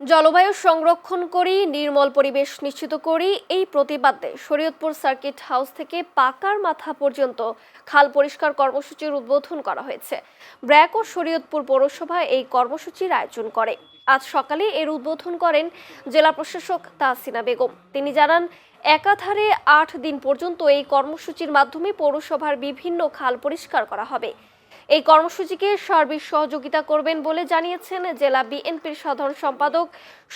জলবায়ু সংরক্ষণ করি, নির্মল পরিবেশ নিশ্চিত করি, এই প্রতিবাদে শরীয়তপুর সার্কিট হাউস থেকে পাকার মাথা পর্যন্ত খাল পরিষ্কার কর্মসূচির উদ্বোধন করা হয়েছে। ব্র্যাক ও শরীয়তপুর পৌরসভা এই কর্মসূচির আয়োজন করে। আজ সকালে এর উদ্বোধন করেন জেলা প্রশাসক তাহসিনা বেগম। তিনি জানান, একাধারে ৮ দিন পর্যন্ত এই কর্মসূচির মাধ্যমে পৌরসভার বিভিন্ন খাল পরিষ্কার করা হবে। এই কর্মসূচিকে সার্বিক সহযোগিতা করবেন বলে জানিয়েছেন জেলা বিএনপির সাধারণ সম্পাদক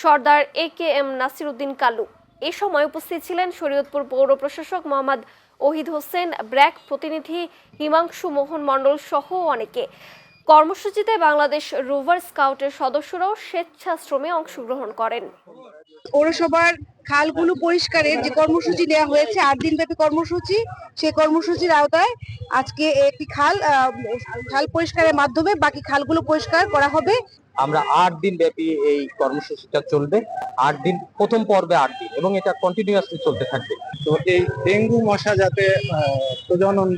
সর্দার AKM নাসির উদ্দিন কালু। এ সময় উপস্থিত ছিলেন শরীয়তপুর পৌর প্রশাসক মোহাম্মদ ওহিদ হোসেন, ব্র্যাক প্রতিনিধি হিমাংশু মোহন মণ্ডল সহ অনেকে। কর্মসূচিতে বাংলাদেশ রোভার স্কাউটের সদস্যরাও স্বেচ্ছাশ্রমে অংশগ্রহণ করেন। পৌরসভার খালগুলো পরিষ্কারের যে কর্মসূচি নেওয়া হয়েছে, 8 দিন ব্যাপী কর্মসূচি, সেই কর্মসূচির আওতায় আজকে একটি খাল পরিষ্কারের মাধ্যমে বাকি খালগুলো পরিষ্কার করা হবে। আমরা 8 দিন ব্যাপী এই কর্মসূচিটা চলবে। 8 দিন, প্রথম পর্বে 8 দিন, এবং এটা কন্টিনিউয়াসলি চলতে থাকবে। তো এই ডেঙ্গু মশা যাতে প্রজনন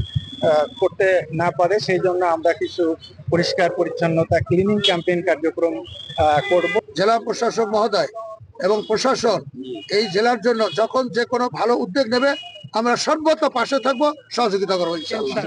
করতে না পারে, সেই জন্য আমরা কিছু পরিষ্কার পরিচ্ছন্নতা ক্লিনিং ক্যাম্পেইন কার্যক্রম করব। জেলা প্রশাসক মহোদয় এবং প্রশাসন এই জেলার জন্য যখন যে কোনো ভালো উদ্যোগ নেবে, আমরা সর্বত পাশে থাকবো, সহযোগিতা করবো ইনশাআল্লাহ।